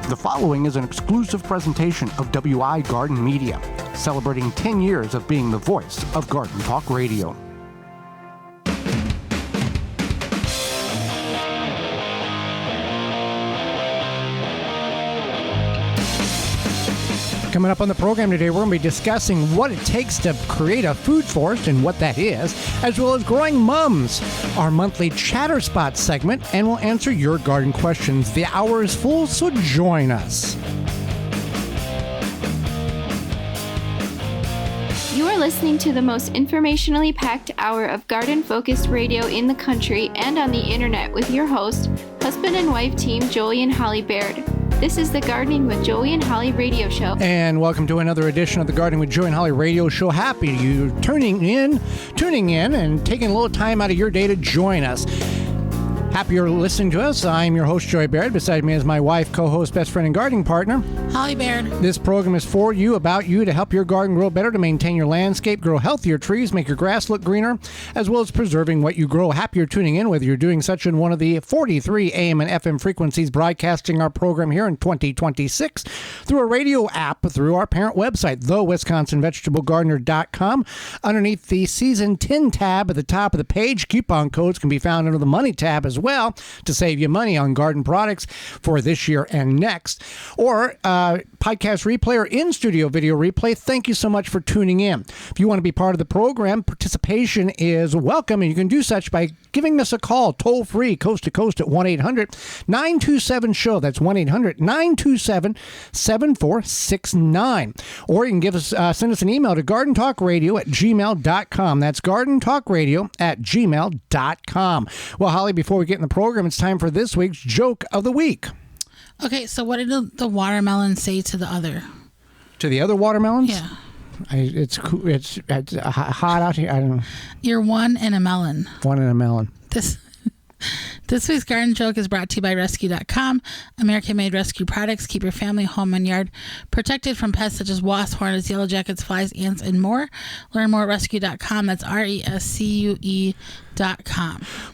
The following is an exclusive presentation of WI Garden Media, celebrating 10 years of being the voice of Garden Talk Radio. Coming up on the program today, we're going to be discussing what it takes to create a food forest and what that is, as well as growing mums, our monthly Chatter Spot segment, and we'll answer your garden questions. The hour is full, so join us. You are listening to the most informationally packed hour of garden-focused radio in the country and on the internet with your host, husband and wife team Joey and Holly Baird. This is the Gardening with Joey and Holly radio show. And welcome to another edition of the Gardening with Joey and Holly radio show. Happy you tuning in and taking a little time out of your day to join us. Happy you're listening to us. I'm your host, Joey Baird. Beside me is my wife, co-host, best friend, and gardening partner, Holly Baird. This program is for you, about you, to help your garden grow better, to maintain your landscape, grow healthier trees, make your grass look greener, as well as preserving what you grow. Happy you're tuning in, whether you're doing such in one of the 43 AM and FM frequencies broadcasting our program here in 2026, through a radio app, through our parent website, thewisconsinvegetablegardener.com. Underneath the Season 10 tab at the top of the page, coupon codes can be found under the Money tab as well to save you money on garden products for this year and next. Or podcast replay or in-studio video replay. Thank you so much for tuning in. If you want to be part of the program, participation is welcome, and you can do such by giving us a call, toll-free, coast to coast at 1-800-927-SHOW. That's 1-800-927-7469. Or you can give us send us an email to gardentalkradio@gmail.com. That's gardentalkradio@gmail.com. Well, Holly, before we get in the program, it's time for this week's joke of the week. Okay, so what did the watermelon say to the other? To the other watermelons? Yeah. It's hot out here. I don't know. You're one in a melon. One in a melon. This week's garden joke is brought to you by Rescue.com. American-made rescue products keep your family, home, and yard protected from pests such as wasps, hornets, yellow jackets, flies, ants, and more. Learn more at Rescue.com. That's RESCUE.com.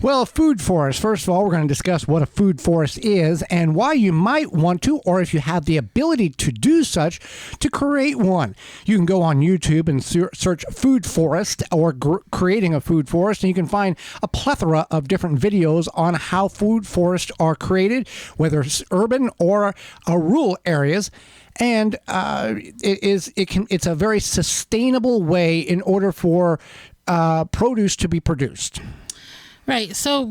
Well, food forest. First of all, we're going to discuss what a food forest is and why you might want to, or if you have the ability to do such, to create one. You can go on YouTube and search food forest or creating a food forest, and you can find a plethora of different videos on how food forests are created, whether it's urban or rural areas. And it's a very sustainable way in order for produce to be produced. Right. So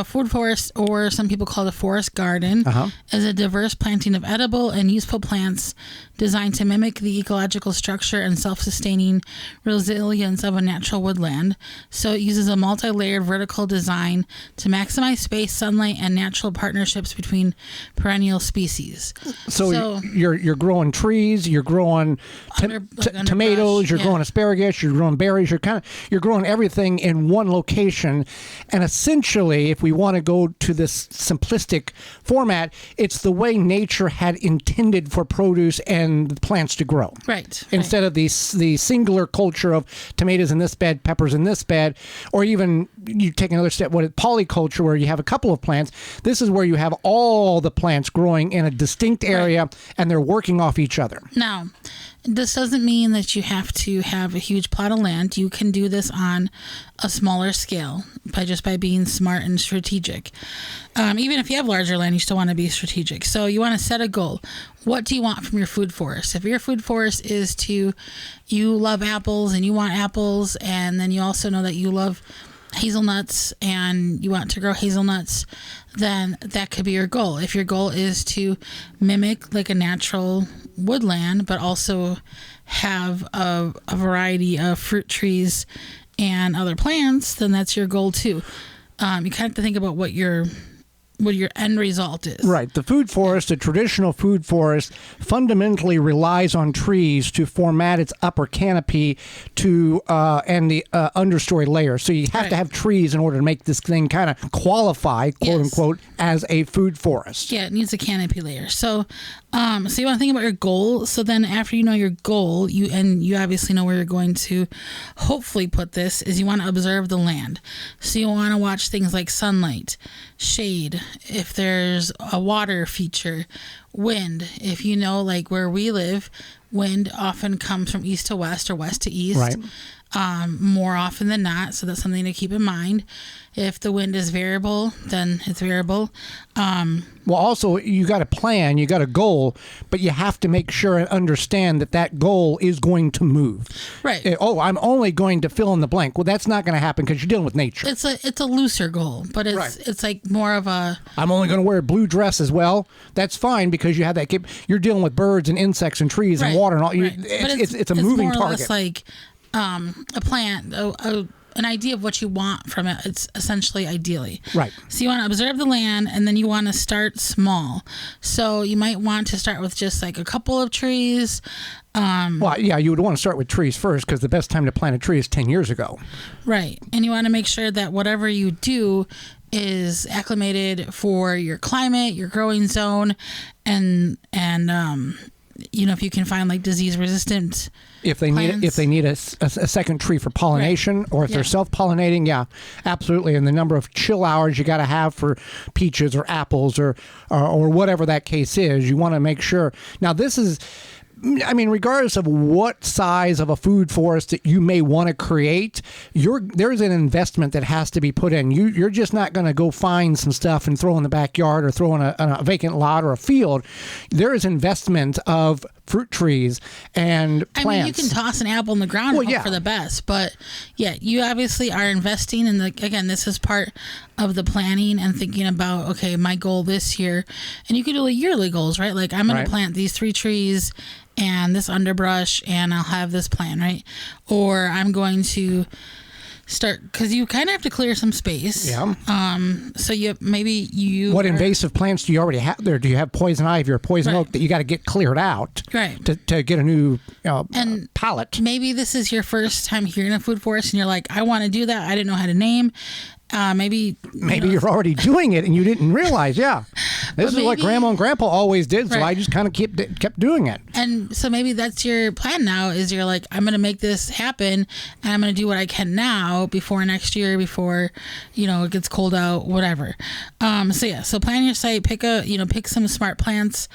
food forest, or some people call it a forest garden, is a diverse planting of edible and useful plants designed to mimic the ecological structure and self-sustaining resilience of a natural woodland. So it uses a multi-layered vertical design to maximize space, sunlight, and natural partnerships between perennial species. So you're growing trees, you're growing tomatoes, you're growing asparagus, you're growing berries, you're growing everything in one location. And essentially, if we want to go to this simplistic format, it's the way nature had intended for produce and plants to grow. Right. Instead of the singular culture of tomatoes in this bed, peppers in this bed, or even you take another step, polyculture, where you have a couple of plants. This is where you have all the plants growing in a distinct area, and they're working off each other. Now, this doesn't mean that you have to have a huge plot of land. You can do this on a smaller scale by being smart and strategic. Even if you have larger land, you still want to be strategic. So you want to set a goal. What do you want from your food forest? If your food forest is you love apples and you want apples, and then you also know that you love hazelnuts and you want to grow hazelnuts, then that could be your goal. If your goal is to mimic like a natural woodland, but also have a variety of fruit trees and other plants, then that's your goal too. You kind of have to think about what your end result is. Right. The food forest, a traditional food forest, fundamentally relies on trees to format its upper canopy and the understory layer. So you have to have trees in order to make this thing kind of qualify, quote unquote, as a food forest. Yeah, it needs a canopy layer. So you want to think about your goal. So then after you know your goal, you obviously know where you're going to hopefully put this, is you want to observe the land. So you want to watch things like sunlight, shade, if there's a water feature, wind. If you know, like where we live, wind often comes from east to west or west to east. Right. More often than not. So that's something to keep in mind. If the wind is variable, then it's variable. Well, also, you got a plan, you got a goal, but you have to make sure and understand that goal is going to move. Right. Oh, I'm only going to fill in the blank. Well, that's not going to happen because you're dealing with nature. It's a looser goal, but it's like more of a... I'm only going to wear a blue dress as well. That's fine because you have that... You're dealing with birds and insects and trees and water and all. Right. It's a moving more or target. less like a plant, an idea of what you want from it. It's essentially ideally. Right. So you want to observe the land, and then you want to start small. So you might want to start with just like a couple of trees. Well, yeah, you would want to start with trees first because the best time to plant a tree is 10 years ago. Right. And you want to make sure that whatever you do is acclimated for your climate, your growing zone, and if you can find like disease resistant if they need a second tree for pollination, right. or if they're self-pollinating, yeah, absolutely. And the number of chill hours you got to have for peaches or apples or whatever that case is, you want to make sure. Now this is, I mean, regardless of what size of a food forest that you may want to create, there's an investment that has to be put in. You're just not going to go find some stuff and throw in the backyard or throw in a vacant lot or a field. There is investment of fruit trees and plants. I mean, you can toss an apple in the ground and hope for the best, but yeah, you obviously are investing in again, this is part of the planning and thinking about, okay, my goal this year, and you can do yearly goals, right? Like I'm going to plant these 3 trees and this underbrush and I'll have this plan, right? Or I'm going to start, because you kind of have to clear some space. Yeah. So what invasive plants do you already have there? Do you have poison ivy or poison oak that you got to get cleared out? Right. To get a new palette. Maybe this is your first time hearing a food forest and you're like, I want to do that. I didn't know how to name. Maybe you're already doing it and you didn't realize. Yeah, this is what Grandma and Grandpa always did, so I just kind of kept doing it. And so maybe that's your plan now. Is you're like, I'm going to make this happen, and I'm going to do what I can now before next year, before it gets cold out, whatever. So plan your site, pick some smart plants,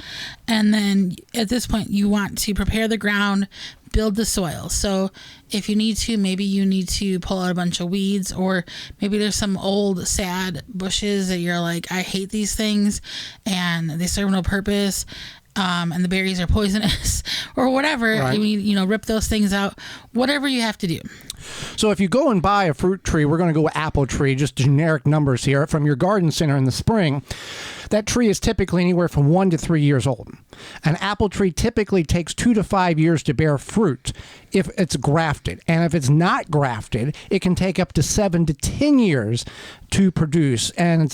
and then at this point you want to prepare the ground. Build the soil. So if you need to, maybe you need to pull out a bunch of weeds, or maybe there's some old sad bushes that you're like, I hate these things and they serve no purpose. And the berries are poisonous or whatever. Right. Rip those things out, whatever you have to do. So if you go and buy a fruit tree, we're going to go with apple tree, just generic numbers here, from your garden center in the spring. That tree is typically anywhere from 1 to 3 years old. An apple tree typically takes 2 to 5 years to bear fruit if it's grafted. And if it's not grafted, it can take up to 7 to 10 years to produce. And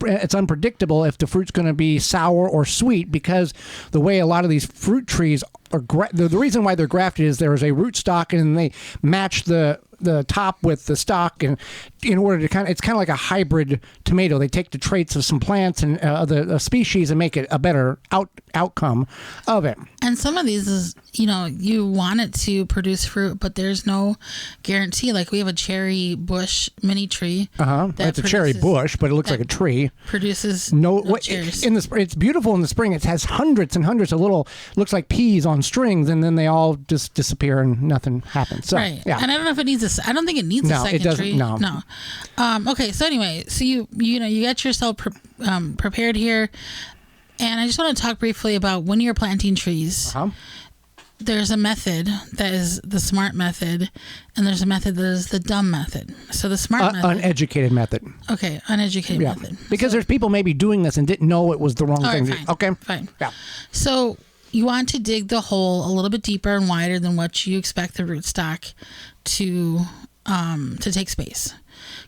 it's unpredictable if the fruit's going to be sour or sweet, because the way a lot of these fruit trees are, the reason why they're grafted is there is a root stock and they match the top with the stock, and in order to it's kind of like a hybrid tomato. They take the traits of some plants and the species and make it a better outcome of it. And some of these is, you want it to produce fruit, but there's no guarantee. Like we have a cherry bush mini tree. It's a cherry bush, but it looks like a tree. Produces no cherries. In the it's beautiful in the spring. It has hundreds and hundreds of little, looks like peas on strings, and then they all just disappear and nothing happens. So, right. Yeah. And I don't know if it needs I don't think it needs a second it doesn't, tree. No. Okay. So anyway, so you got yourself prepared here, and I just want to talk briefly about when you're planting trees. There's a method that is the smart method, and there's a method that is the dumb method. So the smart method, uneducated method. Okay, uneducated method. Because there's people maybe doing this and didn't know it was the wrong thing. Fine. Okay, fine. Yeah. So you want to dig the hole a little bit deeper and wider than what you expect the rootstock to take space,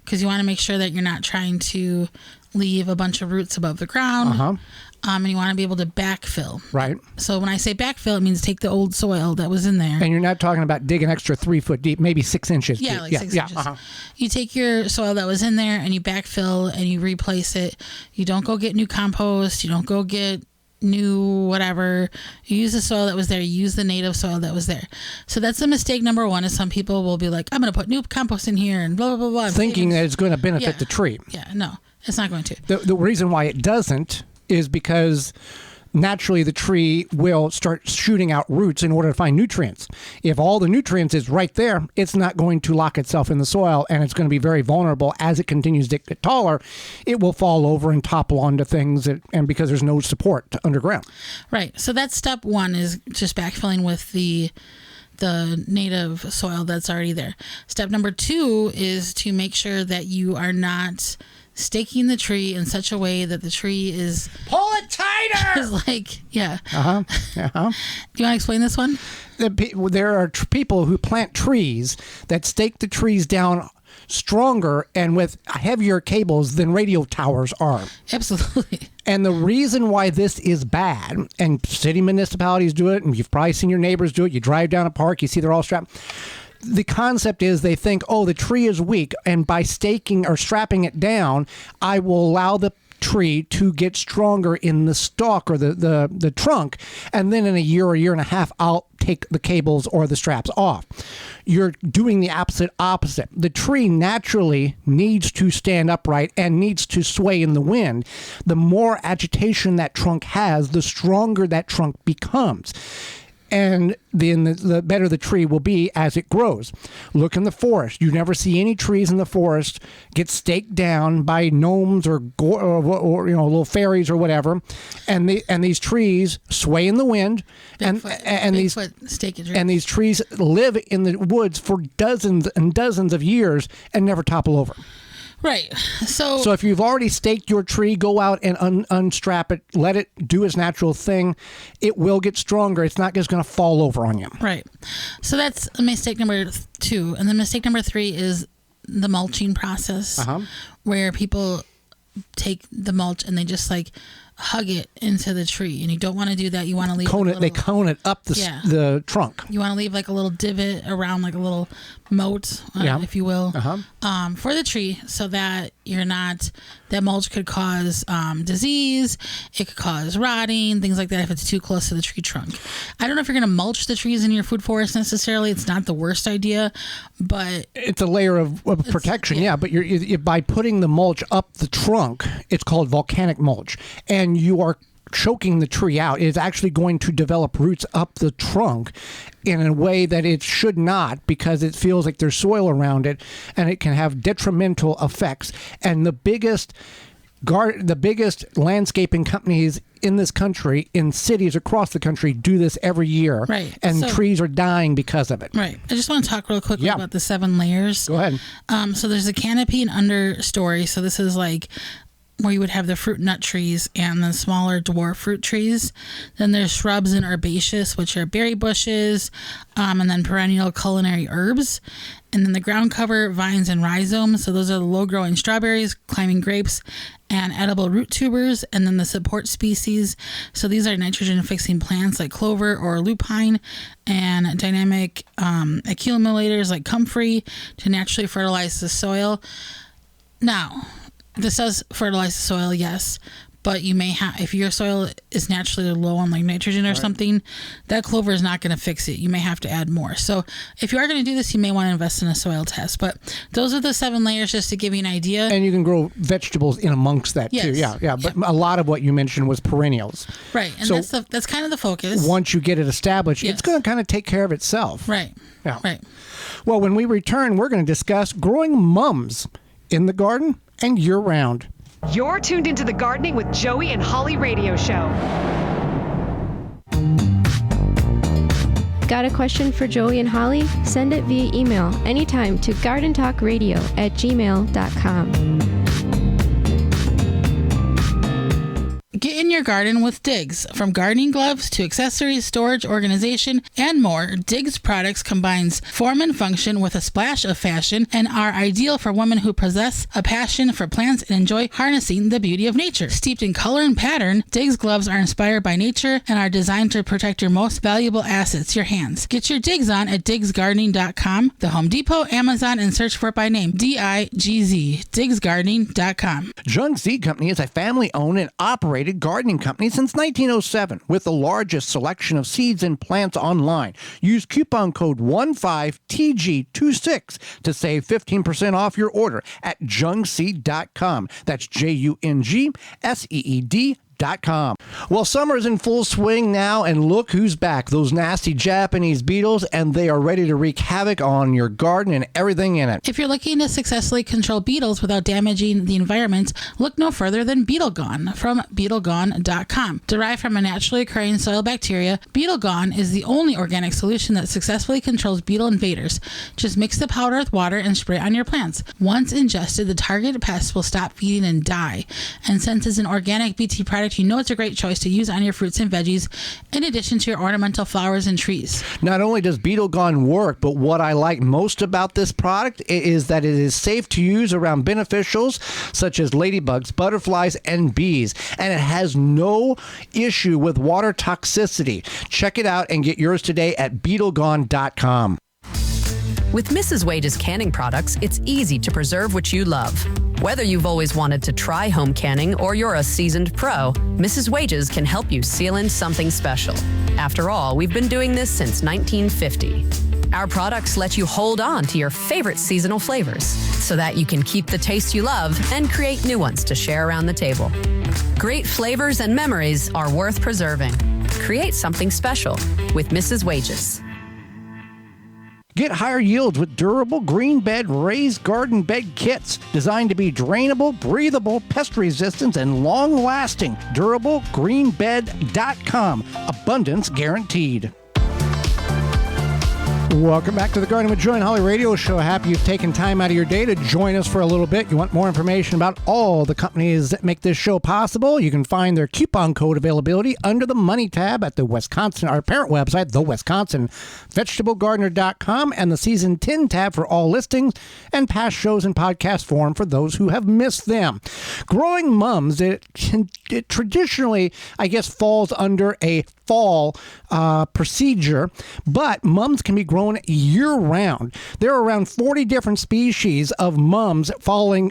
because you want to make sure that you're not trying to leave a bunch of roots above the ground. And you want to be able to backfill. Right. So when I say backfill, it means take the old soil that was in there. And you're not talking about digging extra 3 foot deep, maybe 6 inches. Yeah, deep. like 6 inches. You take your soil that was in there and you backfill and you replace it. You don't go get new compost. You don't go get new whatever. You use the soil that was there. You use the native soil that was there. So that's the mistake number one, is some people will be like, I'm going to put new compost in here and blah, blah, blah, blah. Thinking that it's going to benefit the tree. Yeah, no. It's not going to. The reason why it doesn't is because naturally the tree will start shooting out roots in order to find nutrients. If all the nutrients is right there, it's not going to lock itself in the soil, and it's going to be very vulnerable as it continues to get taller. It will fall over and topple onto things, and because there's no support underground. Right. So that's step one, is just backfilling with the native soil that's already there. Step number two is to make sure that you are not staking the tree in such a way that the tree is... Pull it tighter! Is like, yeah. Uh-huh. Uh-huh. Do you want to explain this one? There are people who plant trees that stake the trees down stronger and with heavier cables than radio towers are. Absolutely. And the reason why this is bad, and city municipalities do it, and you've probably seen your neighbors do it, you drive down a park, you see they're all strapped. The concept is they think, oh, the tree is weak, and by staking or strapping it down, I will allow the tree to get stronger in the stalk or the trunk, and then in a year or year and a half, I'll take the cables or the straps off. You're doing the opposite. The tree naturally needs to stand upright and needs to sway in the wind. The more agitation that trunk has, the stronger that trunk becomes. And then the better the tree will be as it grows. Look in the forest. You never see any trees in the forest get staked down by gnomes or little fairies or whatever. And these trees sway in the wind. These trees live in the woods for dozens and dozens of years and never topple over. Right. So if you've already staked your tree, go out and unstrap it, let it do its natural thing. It will get stronger. It's not just going to fall over on you. Right. So that's mistake number 2. And then mistake number 3 is the mulching process, where people take the mulch and they just like hug it into the tree, and you don't want to do that. You want to leave they cone it up the trunk. You want to leave like a little divot around, like a little moat, if you will, for the tree, so that you're not, that mulch could cause disease, it could cause rotting, things like that if it's too close to the tree trunk. I don't know if you're going to mulch the trees in your food forest necessarily. It's not the worst idea, but it's a layer of protection. Yeah, but you're by putting the mulch up the trunk, it's called volcanic mulch, and you are choking the tree out. It is actually going to develop roots up the trunk in a way that it should not, because it feels like there's soil around it, and it can have detrimental effects. And the biggest landscaping companies in this country, in cities across the country, do this every year. Right. And trees are dying because of it. Right. I just want to talk real quickly about the 7 layers. Go ahead. So there's a canopy and understory. So this is like where you would have the fruit nut trees and the smaller dwarf fruit trees. Then there's shrubs and herbaceous, which are berry bushes, and then perennial culinary herbs. And then the ground cover, vines and rhizomes. So those are the low-growing strawberries, climbing grapes, and edible root tubers. And then the support species. So these are nitrogen-fixing plants like clover or lupine, and dynamic accumulators like comfrey to naturally fertilize the soil. Now, this does fertilize the soil, yes, but you may have, if your soil is naturally low on like nitrogen or something, that clover is not going to fix it. You may have to add more. So if you are going to do this, you may want to invest in a soil test. But those are the 7 layers, just to give you an idea. And you can grow vegetables in amongst that too. Yeah. But a lot of what you mentioned was perennials. Right. And so that's kind of the focus. Once you get it established, it's going to kind of take care of itself. Right. Yeah. Right. Well, when we return, we're going to discuss growing mums in the garden and year-round. You're tuned into the Gardening with Joey and Holly radio show. Got a question for Joey and Holly? Send it via email anytime to gardentalkradio@gmail.com. Get in your garden with Diggs. From gardening gloves to accessories, storage, organization, and more, Diggs products combines form and function with a splash of fashion and are ideal for women who possess a passion for plants and enjoy harnessing the beauty of nature. Steeped in color and pattern, Diggs gloves are inspired by nature and are designed to protect your most valuable assets, your hands. Get your Diggs on at diggsgardening.com, the Home Depot, Amazon, and search for it by name, DIGZ, diggsgardening.com. Jung Seed Company is a family-owned and operated gardening company since 1907 with the largest selection of seeds and plants online. Use coupon code 15TG26 to save 15% off your order at jungseed.com. That's JUNGSEED.com. Well, summer's in full swing now, and look who's back. Those nasty Japanese beetles, and they are ready to wreak havoc on your garden and everything in it. If you're looking to successfully control beetles without damaging the environment, look no further than Beetle Gone from BeetleGone.com. Derived from a naturally occurring soil bacteria, Beetle Gone is the only organic solution that successfully controls beetle invaders. Just mix the powder with water and spray it on your plants. Once ingested, the targeted pests will stop feeding and die. And since it's an organic BT product, you know it's a great choice to use on your fruits and veggies in addition to your ornamental flowers and trees. Not only does Beetle Gone work, but what I like most about this product is that it is safe to use around beneficials such as ladybugs, butterflies, and bees. And it has no issue with water toxicity. Check it out and get yours today at BeetleGone.com. With Mrs. Wage's canning products, it's easy to preserve what you love. Whether you've always wanted to try home canning or you're a seasoned pro, Mrs. Wage's can help you seal in something special. After all, we've been doing this since 1950. Our products let you hold on to your favorite seasonal flavors so that you can keep the taste you love and create new ones to share around the table. Great flavors and memories are worth preserving. Create something special with Mrs. Wage's. Get higher yields with durable green bed raised garden bed kits designed to be drainable, breathable, pest resistant, and long lasting. DurableGreenBed.com. Abundance guaranteed. Welcome back to the Garden with Joy and Holly radio show. Happy you've taken time out of your day to join us for a little bit. You want more information about all the companies that make this show possible? You can find their coupon code availability under the Money tab at the Wisconsin, our parent website, the Wisconsin VegetableGardener.com, and the Season 10 tab for all listings and past shows in podcast form for those who have missed them. Growing mums, it traditionally, I guess, falls under a fall procedure, but mums can be grown year-round. There are around 40 different species of mums falling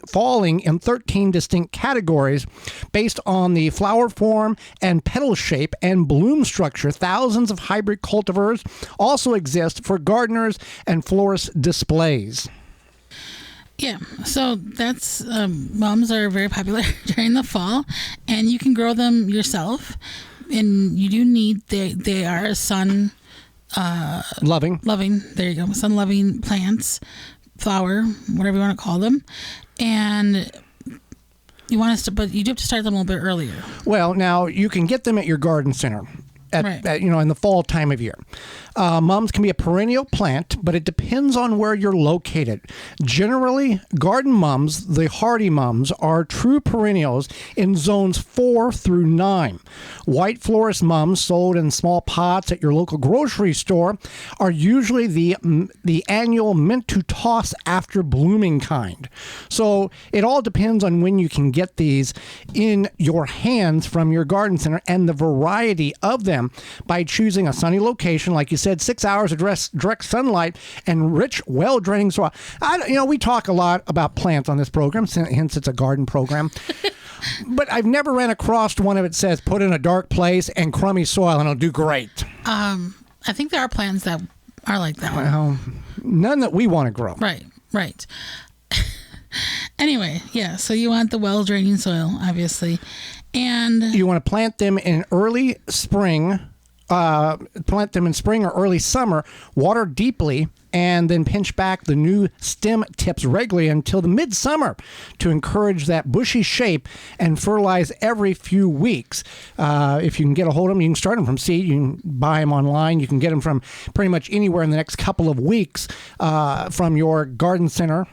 in 13 distinct categories based on the flower form and petal shape and bloom structure. Thousands of hybrid cultivars also exist for gardeners and florist displays. Yeah, so that's mums are very popular during the fall, and you can grow them yourself. And you do need, they are sun loving. There you go. Sun loving plants, flower, whatever you want to call them. And you want us to, but you do have to start them a little bit earlier. Well, now you can get them at your garden center. In the fall time of year. Mums can be a perennial plant, but it depends on where you're located. Generally, garden mums, the hardy mums, are true perennials in zones 4 through 9. White florist mums sold in small pots at your local grocery store are usually the annual mint to toss after blooming kind. So it all depends on when you can get these in your hands from your garden center and the variety of them. By choosing a sunny location, like you said, 6 hours of direct sunlight and rich, well-draining soil. We talk a lot about plants on this program, hence it's a garden program. But I've never ran across one that says put in a dark place and crummy soil and it'll do great. I think there are plants that are like that. Well, none that we want to grow. Right. Anyway, yeah, so you want the well-draining soil, obviously. And you want to plant them in early spring, or early summer, water deeply, and then pinch back the new stem tips regularly until the midsummer to encourage that bushy shape and fertilize every few weeks. If you can get a hold of them, you can start them from seed. You can buy them online. You can get them from pretty much anywhere in the next couple of weeks from your garden center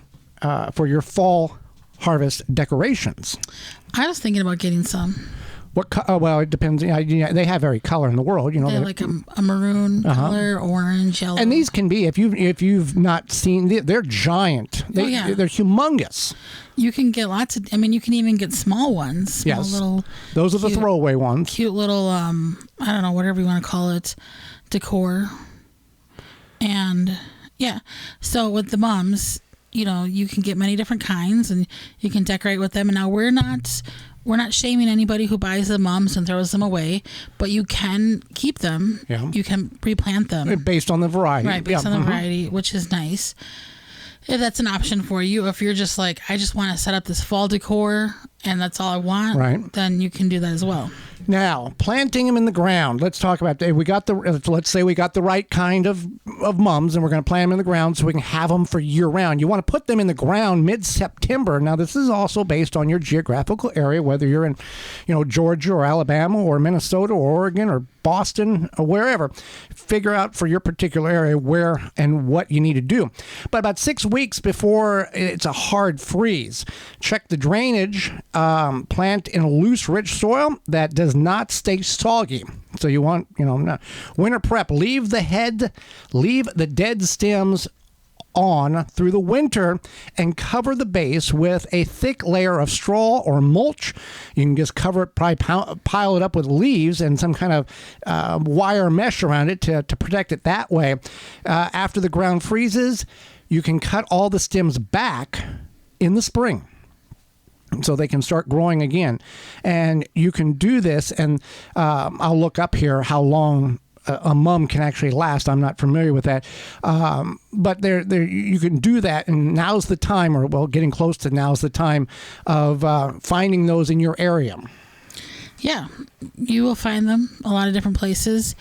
for your fall harvest decorations. I was thinking about getting some. Well, it depends. They have every color in the world. They have like a maroon color, orange, yellow. And these can be, if you've not seen, they're giant. They're humongous. You can get lots of. You can even get small ones. Little. Those are the throwaway ones. Cute little. I don't know, whatever you want to call it, decor. And yeah, so with the mums, you can get many different kinds and you can decorate with them. And now we're not we're not shaming anybody who buys the mums and throws them away, but you can keep them. Yeah. You can replant them. Based on the variety. Right, based on the variety, which is nice. If that's an option for you, if you're just like, I just want to set up this fall decor and that's all I want, right, then you can do that as well. Now, planting them in the ground. Let's talk about that. Let's say we got the right kind of mums, and we're going to plant them in the ground so we can have them for year round. You want to put them in the ground mid-September. Now, this is also based on your geographical area, whether you're in, Georgia or Alabama or Minnesota or Oregon or Boston or wherever. Figure out for your particular area where and what you need to do. But about 6 weeks before it's a hard freeze, check the drainage. Plant in a loose, rich soil that does not stay soggy. So you want, winter prep. Leave the dead stems on through the winter and cover the base with a thick layer of straw or mulch. You can just cover it, probably pile it up with leaves and some kind of wire mesh around it to protect it that way. After the ground freezes, you can cut all the stems back in the spring, so they can start growing again. And you can do this, and I'll look up here how long a mum can actually last. I'm not familiar with that. But you can do that, and now's the time, getting close to now's the time of finding those in your area. Yeah, you will find them a lot of different places,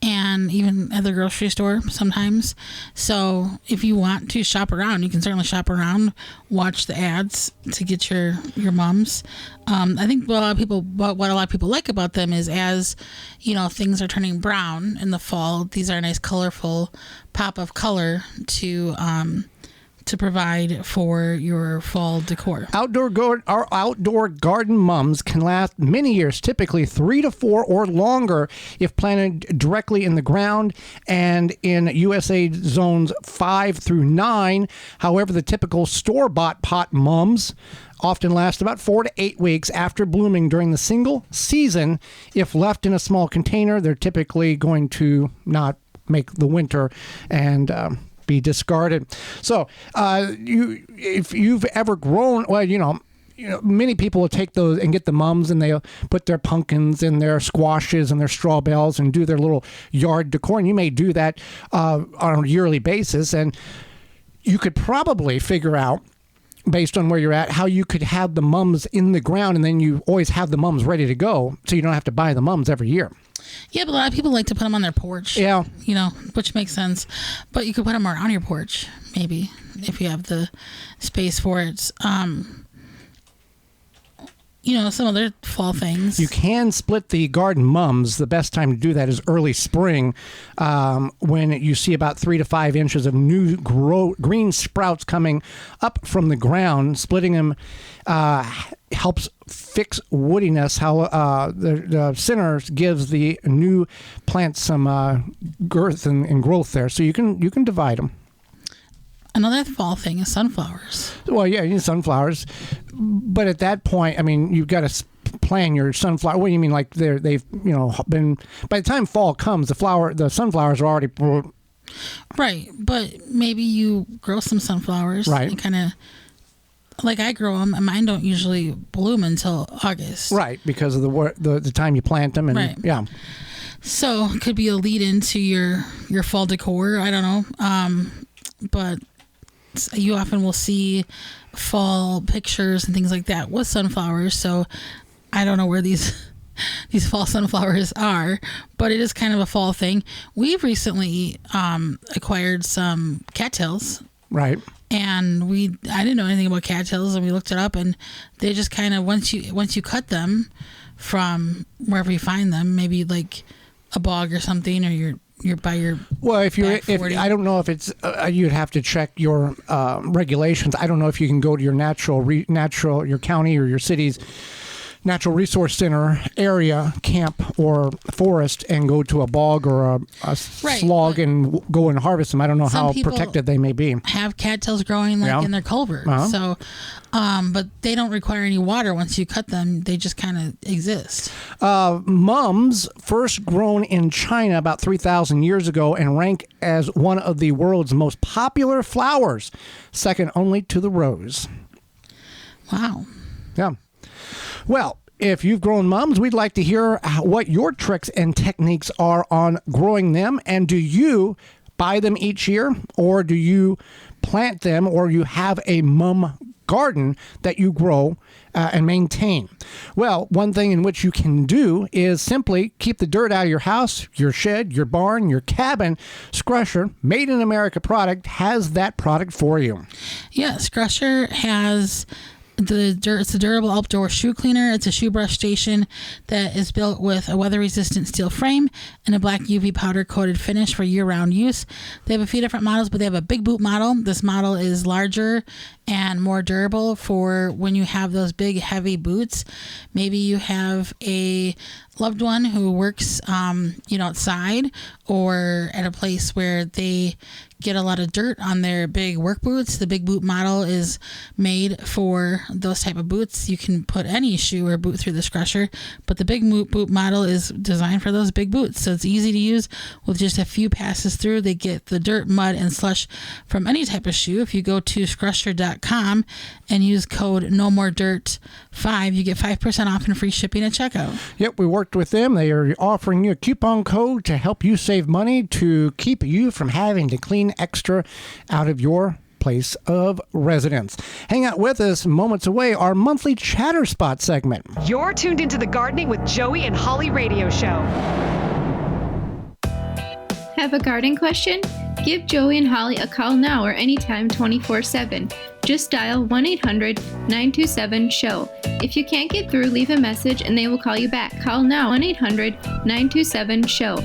and even at the grocery store sometimes. So if you want to shop around, you can certainly shop around, watch the ads to get your mums. I think what a lot of people like about them is, as things are turning brown in the fall, these are a nice colorful pop of color to provide for your fall decor. Our outdoor garden mums can last many years, typically 3 to 4 or longer if planted directly in the ground and in USA zones 5 through 9. However, the typical store-bought pot mums often last about 4 to 8 weeks after blooming during the single season. If left in a small container, they're typically going to not make the winter and be discarded. So, if you've ever grown, many people will take those and get the mums, and they'll put their pumpkins and their squashes and their straw bales and do their little yard decor. And you may do that on a yearly basis, and you could probably figure out, based on where you're at, how you could have the mums in the ground, and then you always have the mums ready to go, so you don't have to buy the mums every year. Yeah, but a lot of people like to put them on their porch. Yeah. Which makes sense. But you could put them on your porch, maybe, if you have the space for it. Some other fall things. You can split the garden mums. The best time to do that is early spring, when you see about 3 to 5 inches of new green sprouts coming up from the ground. Splitting them helps fix woodiness. How the center gives the new plant some girth and growth there. So you can divide them. Another fall thing is sunflowers. Well, yeah, you need sunflowers, but at that point, you've got to plan your sunflower. What do you mean? Like they've been, by the time fall comes, the sunflowers are already. Right, but maybe you grow some sunflowers, right? And kind of, like I grow them, and mine don't usually bloom until August, right? Because of the time you plant them, and right. Yeah. So it could be a lead into your fall decor. I don't know, but you often will see fall pictures and things like that with sunflowers. So I don't know where these fall sunflowers are, but it is kind of a fall thing. We've recently acquired some cattails. Right. And I didn't know anything about cattails, and we looked it up, and they just kind of, once you cut them from wherever you find them, maybe like a bog or something, or you're by your I don't know if it's you'd have to check your regulations. I don't know if you can go to your your county or your city's natural resource center area, camp or forest, and go to a bog or a slog and go and harvest them. I don't know how protected they may be. Have cattails growing in their culvert. Uh-huh. So, but they don't require any water once you cut them. They just kind of exist. Mums first grown in China about 3,000 years ago and rank as one of the world's most popular flowers, second only to the rose. Wow. Yeah. Well, If you've grown mums, we'd like to hear what your tricks and techniques are on growing them. And do you buy them each year, or do you plant them, or you have a mum garden that you grow and maintain? Well, one thing in which you can do is simply keep the dirt out of your house, your shed, your barn, your cabin. Scrusher, made in America product, has that product for you. Yeah, Scrusher has it's a durable outdoor shoe cleaner. It's a shoe brush station that is built with a weather-resistant steel frame and a black UV powder coated finish for year-round use. They have a few different models, but they have a big boot model. This model is larger and more durable for when you have those big, heavy boots. Maybe you have a loved one who works, outside or at a place where they get a lot of dirt on their big work boots. The big boot model is made for those type of boots. You can put any shoe or boot through the Scrusher, but the big boot model is designed for those big boots. So it's easy to use with just a few passes through. They get the dirt, mud, and slush from any type of shoe. If you go to scrusher.com and use code NOMOREDIRT5, you get 5% off and free shipping at checkout. Yep, we worked with them. They are offering you a coupon code to help you save money to keep you from having to clean extra out of your place of residence. Hang out with us moments away, our monthly Chatter Spot segment. You're tuned into the Gardening with Joey and Holly radio show. Have a garden question? Give Joey and Holly a call now or anytime 24/7. Just dial 1-800-927-SHOW. If you can't get through, leave a message and they will call you back. Call now 1-800-927-SHOW.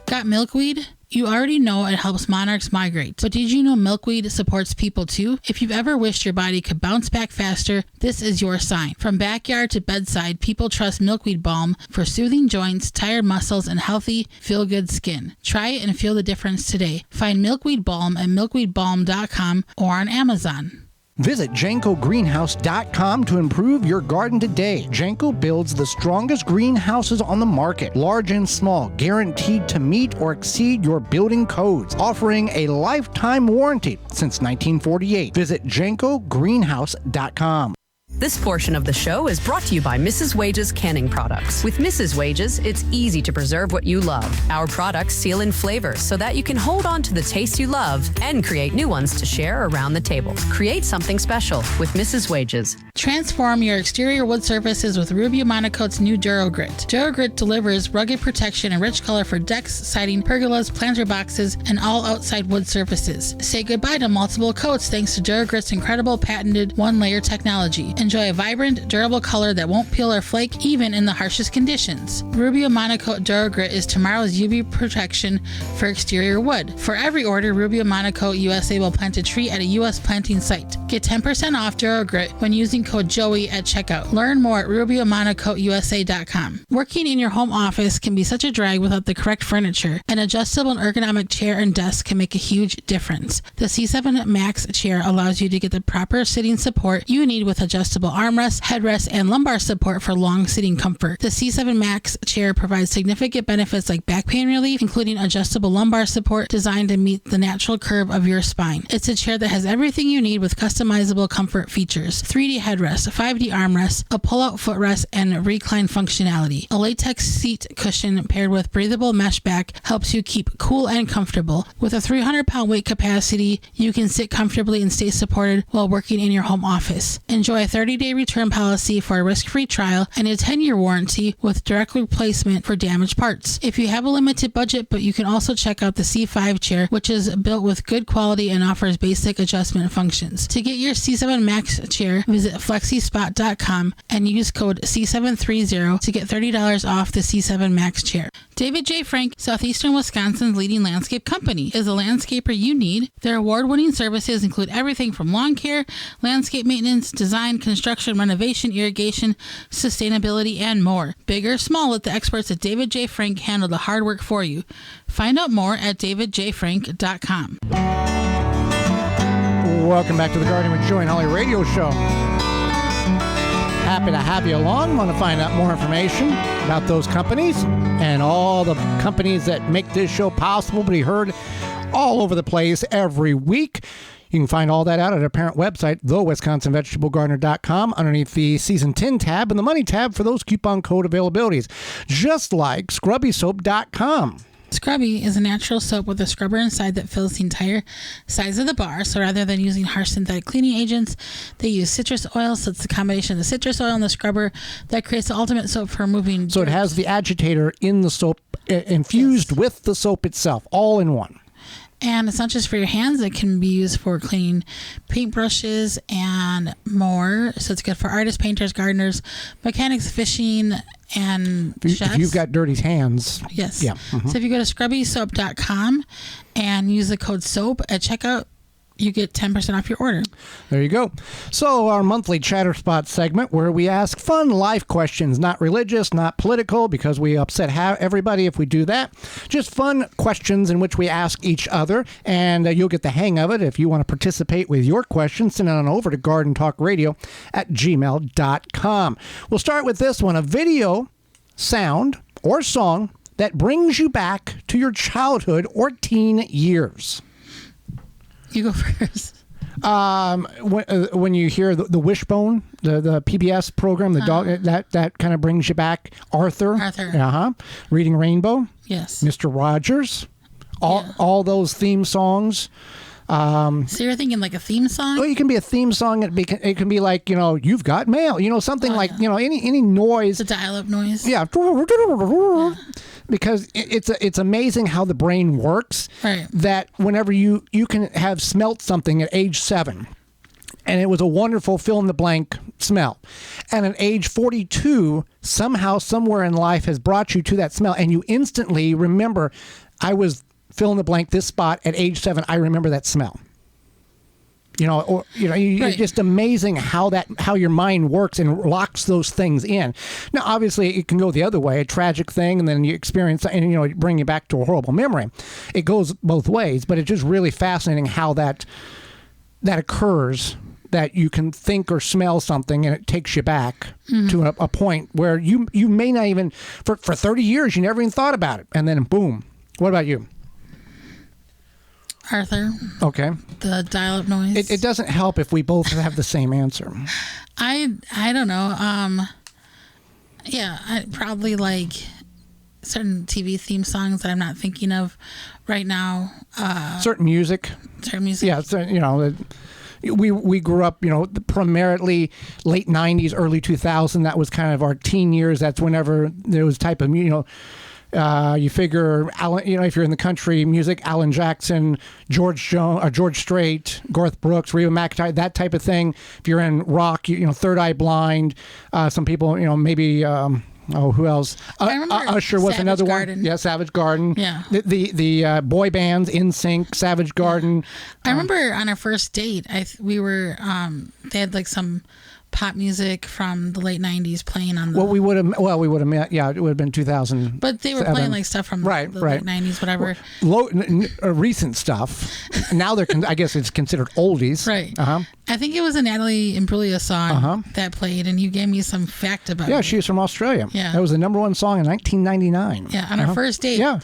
Got milkweed? You already know it helps monarchs migrate, but did you know milkweed supports people too? If you've ever wished your body could bounce back faster, this is your sign. From backyard to bedside, people trust milkweed balm for soothing joints, tired muscles, and healthy, feel-good skin. Try it and feel the difference today. Find milkweed balm at milkweedbalm.com or on Amazon. Visit JankoGreenhouse.com to improve your garden today. Janko builds the strongest greenhouses on the market, large and small, guaranteed to meet or exceed your building codes, offering a lifetime warranty since 1948. Visit JankoGreenhouse.com. This portion of the show is brought to you by Mrs. Wages Canning Products. With Mrs. Wages, it's easy to preserve what you love. Our products seal in flavors so that you can hold on to the taste you love and create new ones to share around the table. Create something special with Mrs. Wages. Transform your exterior wood surfaces with Rubio Monocoat's new DuraGrit. DuraGrit delivers rugged protection and rich color for decks, siding, pergolas, planter boxes, and all outside wood surfaces. Say goodbye to multiple coats thanks to DuraGrit's incredible patented one-layer technology. Enjoy a vibrant, durable color that won't peel or flake even in the harshest conditions. Rubio Monocoat DuraGrit is tomorrow's UV protection for exterior wood. For every order, Rubio Monocoat USA will plant a tree at a U.S. planting site. Get 10% off DuraGrit when using code Joey at checkout. Learn more at RubioMonocoatUSA.com. Working in your home office can be such a drag without the correct furniture. An adjustable and ergonomic chair and desk can make a huge difference. The C7 Max chair allows you to get the proper sitting support you need with adjustable armrests, headrests, and lumbar support for long sitting comfort. The C7 Max chair provides significant benefits like back pain relief, including adjustable lumbar support designed to meet the natural curve of your spine. It's a chair that has everything you need with customizable comfort features: 3D headrests, 5D armrests, a pull-out footrest, and recline functionality. A latex seat cushion paired with breathable mesh back helps you keep cool and comfortable. With a 300-pound weight capacity, you can sit comfortably and stay supported while working in your home office. Enjoy a 30-day return policy for a risk-free trial and a 10-year warranty with direct replacement for damaged parts. If you have a limited budget, but you can also check out the C5 chair, which is built with good quality and offers basic adjustment functions. To get your C7 Max chair, visit flexispot.com and use code C730 to get $30 off the C7 Max chair. David J. Frank, Southeastern Wisconsin's leading landscape company, is a landscaper you need. Their award-winning services include everything from lawn care, landscape maintenance, design, construction, renovation, irrigation, sustainability, and more. Big or small, let the experts at David J. Frank handle the hard work for you. Find out more at davidjfrank.com. Welcome back to the Gardening with Joey and Holly radio show. Happy to have you along. Want to find out more information about those companies and all the companies that make this show possible to be heard all over the place every week? You can find all that out at our parent website, thewisconsinvegetablegardener.com, underneath the Season 10 tab and the Money tab for those coupon code availabilities, just like scrubbysoap.com. Scrubby is a natural soap with a scrubber inside that fills the entire size of the bar. So rather than using harsh synthetic cleaning agents, they use citrus oil. So it's the combination of the citrus oil and the scrubber that creates the ultimate soap for removing So dirt. it has the agitator in the soap, infused with the soap itself, all in one. And it's not just for your hands. It can be used for cleaning paintbrushes and more. So it's good for artists, painters, gardeners, mechanics, fishing, and chefs. If you've got dirty hands. Yes. Yeah. So if you go to scrubbysoap.com and use the code SOAP at checkout, you get 10% off your order. There you go. So our monthly Chatter Spot segment where we ask fun life questions, not religious, not political, because we upset everybody if we do that. Just fun questions in which we ask each other, and you'll get the hang of it. If you want to participate with your questions, send it on over to gardentalkradio@gmail.com. We'll start with this one, a video, sound, or song that brings you back to your childhood or teen years. You go first. When you hear the Wishbone, the PBS program, the dog that kind of brings you back. Arthur. Reading Rainbow. Yes. Mr. Rogers. All those theme songs. So you're thinking like a theme song? Well, it can be a theme song. It can be like, you've got mail. Something like, any noise. The dial-up noise. Yeah. Because it's amazing how the brain works. Right. That whenever you can have smelt something at age 7, and it was a wonderful fill-in-the-blank smell, and at age 42, somehow, somewhere in life has brought you to that smell, and you instantly remember, I was fill-in-the-blank this spot at age 7, I remember that smell. Right. It's just amazing how your mind works and locks those things in. Now, obviously, it can go the other way, a tragic thing, and then you experience and bring you back to a horrible memory. It goes both ways, but it's just really fascinating how that occurs. That you can think or smell something and it takes you back to a point where you may not even for 30 years you never even thought about it, and then boom. What about you? Arthur. Okay. The dial-up noise. It doesn't help if we both have the same answer. I don't know. I probably like certain TV theme songs that I'm not thinking of right now. Certain music. Yeah, we grew up, primarily late 90s, early 2000. That was kind of our teen years. That's whenever there was type of, you figure, Alan, if you're in the country music, Alan Jackson, George Strait, Garth Brooks, Reba McEntire, that type of thing. If you're in rock, Third Eye Blind. Some people, maybe. Who else? Usher was another Garden. one. Yeah, Savage Garden. Yeah. The boy bands, NSYNC, Savage Garden. I remember on our first date, we were they had like some pop music from the late 90s playing on the... We would have met, it would have been 2000. But they were playing like stuff from the late 90s, whatever. Recent stuff. Now I guess it's considered oldies. Right. Uh-huh. I think it was a Natalie Imbruglia song that played, and you gave me some fact about it. Yeah, she's from Australia. Yeah. That was the #1 song in 1999. Yeah, on our first date. Yeah.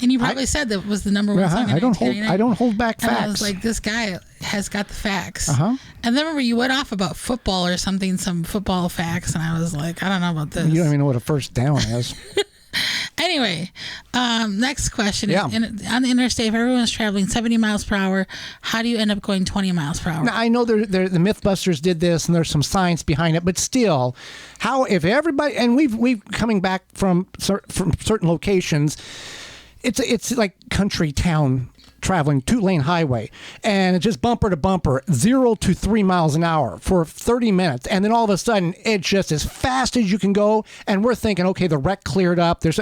And you probably said that was the #1 song in 1999. I don't hold back facts. And I was like, this guy has got the facts. Uh-huh. And then remember you went off about football or something, some football facts, and I was like, I don't know about this. You don't even know what a first down is. Anyway, next question. Yeah. On the interstate, if everyone's traveling 70 miles per hour, how do you end up going 20 miles per hour? Now, I know the Mythbusters did this, and there's some science behind it, but still, if everybody, and we've coming back from certain locations, it's like country town traveling 2-lane highway, and it's just bumper to bumper, 0 to 3 miles an hour for 30 minutes, and then all of a sudden it's just as fast as you can go, and we're thinking, okay, the wreck cleared up, there's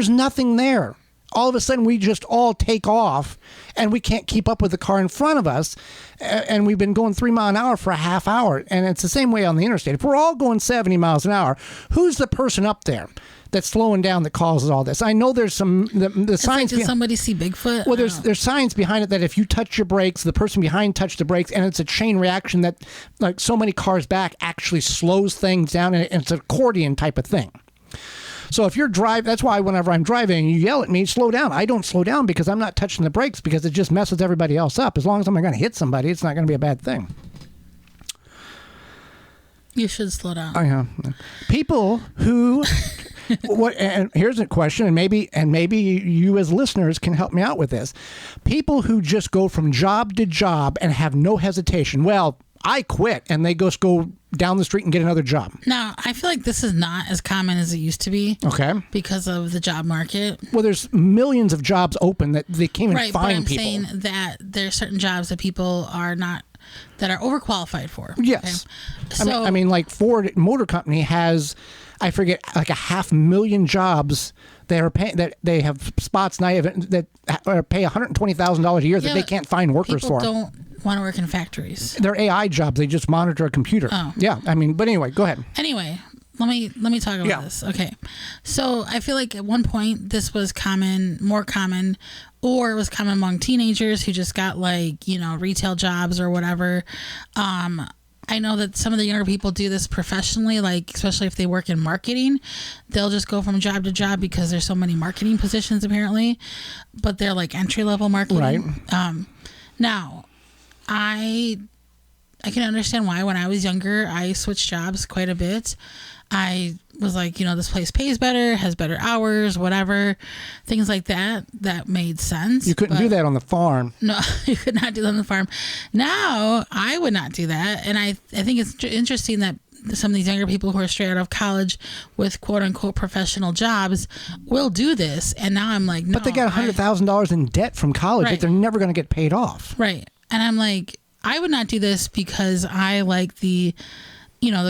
nothing there. All of a sudden we just all take off, and we can't keep up with the car in front of us, and we've been going 3 miles an hour for a half hour, and it's the same way on the interstate. If we're all going 70 miles an hour, who's the person up there that's slowing down that causes all this? I know there's some the science. Did somebody see Bigfoot? Well, there's science behind it that if you touch your brakes, the person behind touched the brakes, and it's a chain reaction that, like so many cars back, actually slows things down, and it's an accordion type of thing. So if you're driving, that's why whenever I'm driving and you yell at me, slow down. I don't slow down because I'm not touching the brakes because it just messes everybody else up. As long as I'm not going to hit somebody, it's not going to be a bad thing. You should slow down. People who... and here's a question, and maybe you as listeners can help me out with this. People who just go from job to job and have no hesitation. Well, I quit, and they just go down the street and get another job. Now, I feel like this is not as common as it used to be. Okay. Because of the job market. Well, there's millions of jobs open that they can't even find people. Right, but I'm saying that there are certain jobs that people are not, that are overqualified for. Yes. Okay? So, I mean, like Ford Motor Company has, I forget, like 500,000 jobs that are that they have spots now that pay $120,000 a year that they can't find workers for. People don't want to work in factories. They're AI jobs. They just monitor a computer. Oh. Yeah. I mean, but anyway, go ahead. Anyway, let me talk about this. Okay. So I feel like at one point this was more common, or it was common among teenagers who just got retail jobs or whatever. I know that some of the younger people do this professionally, like especially if they work in marketing, they'll just go from job to job because there's so many marketing positions apparently, but they're like entry level marketing. Right. Now, I can understand why when I was younger, I switched jobs quite a bit. I was like, this place pays better, has better hours, whatever, things like that. That made sense. You couldn't do that on the farm. No, you could not do that on the farm. Now, I would not do that. And I think it's interesting that some of these younger people who are straight out of college with quote unquote professional jobs will do this. And now I'm like, no. But they got $100,000 in debt from college that they're never going to get paid off. Right. And I'm like, I would not do this because I like the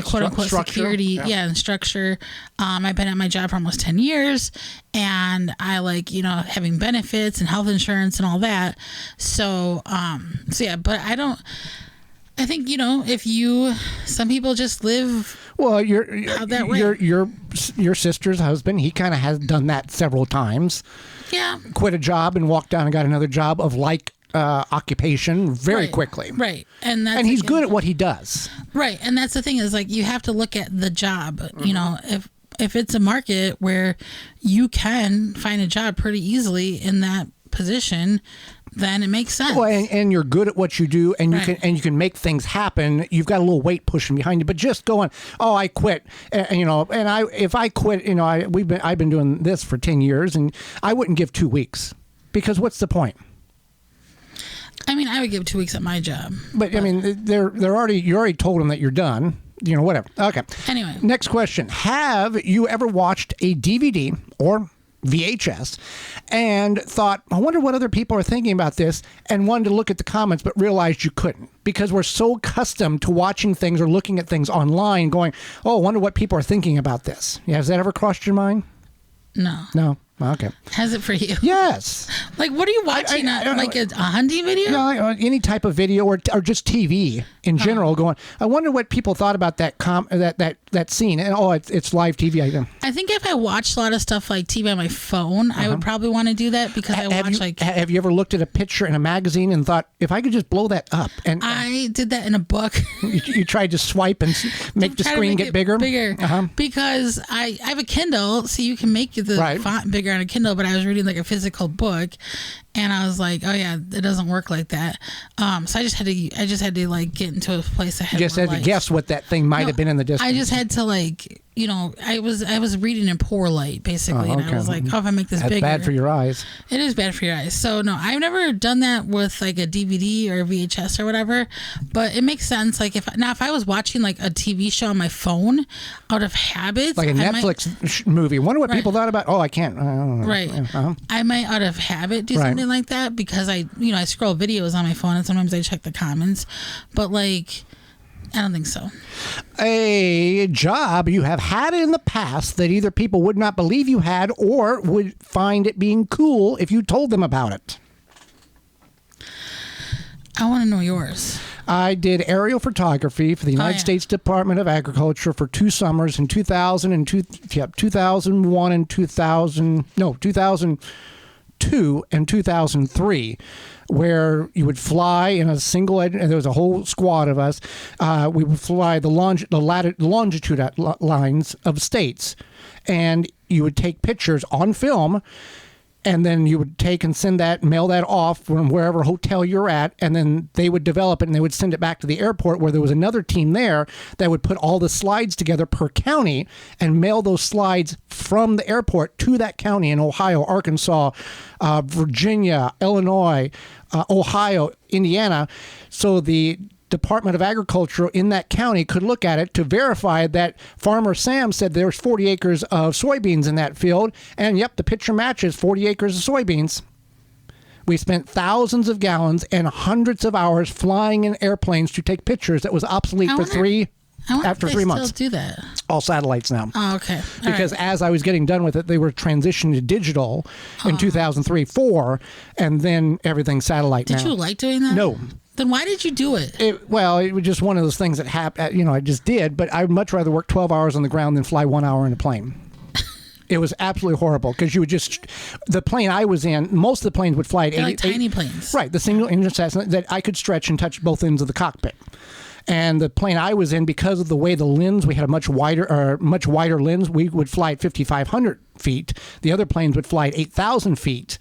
quote unquote security, and structure. I've been at my job for almost 10 years and I like, having benefits and health insurance and all that. So but I think, some people just live. Well, your sister's husband, he kind of has done that several times. Yeah. Quit a job and walked down and got another job of occupation very quickly. Right. And he's good at what he does. Right. And that's the thing is you have to look at the job, if it's a market where you can find a job pretty easily in that position, then it makes sense. Well, and you're good at what you do, and you can make things happen. You've got a little weight pushing behind you. But just going, I quit, if I quit, I've been doing this for 10 years, and I wouldn't give 2 weeks because what's the point? I mean, I would give 2 weeks at my job. But I mean, you already told them that you're done. Whatever. Okay. Anyway. Next question. Have you ever watched a DVD or VHS and thought, I wonder what other people are thinking about this, and wanted to look at the comments but realized you couldn't because we're so accustomed to watching things or looking at things online going, I wonder what people are thinking about this. Yeah, has that ever crossed your mind? No. Okay. Has it for you? Yes. Like, what are you watching? A hunting video? No, any type of video or just TV in general. Going, I wonder what people thought about that that scene. And it's live TV. I think if I watched a lot of stuff like TV on my phone, I would probably want to do that because Have you ever looked at a picture in a magazine and thought, if I could just blow that up? And I did that in a book. you tried to swipe and make the screen get bigger? Bigger. Because I have a Kindle, so you can make the font bigger on a Kindle, but I was reading like a physical book and I was like, it doesn't work like that. So I just had to like get into a place that had to guess what that thing might have been in the distance. I just had to I was reading in poor light basically, and I was like, if I make this bigger, bad for your eyes. It is bad for your eyes. So no, I've never done that with like a DVD or VHS or whatever, but it makes sense. Like if I was watching like a TV show on my phone out of habit, like a Netflix movie, wonder what people thought about. I can't. Right. I might out of habit do something like that because I scroll videos on my phone and sometimes I check the comments, but like, I don't think so. A job you have had in the past that either people would not believe you had or would find it being cool if you told them about it. I want to know yours. I did aerial photography for the United States Department of Agriculture for 2 summers in 2001 and 2000. No, 2000. 2002 and 2003, where you would fly in a single, and there was a whole squad of us. We would fly the longitude lines of states, and you would take pictures on film. And then you would take and mail that off from wherever hotel you're at, and then they would develop it and they would send it back to the airport where there was another team there that would put all the slides together per county and mail those slides from the airport to that county in Ohio, Arkansas, Virginia, Illinois, Ohio, Indiana. So the Department of Agriculture in that county could look at it to verify that Farmer Sam said there's 40 acres of soybeans in that field. And yep, the picture matches 40 acres of soybeans. We spent thousands of gallons and hundreds of hours flying in airplanes to take pictures that was obsolete after 3 months. Still do that. All satellites now. Oh, okay. Because as I was getting done with it, they were transitioning to digital in 2003-4, and then everything satellite now. Did you like doing that? No. Then why did you do it? It was just one of those things that happened. I just did. But I would much rather work 12 hours on the ground than fly 1 hour in a plane. It was absolutely horrible because you would the plane I was in, most of the planes would fly at They're like tiny planes. Right, the single engine Cessna that I could stretch and touch both ends of the cockpit. And the plane I was in, because of the way the lens, we had a much wider lens. We would fly at 5,500 feet. The other planes would fly at 8,000 feet.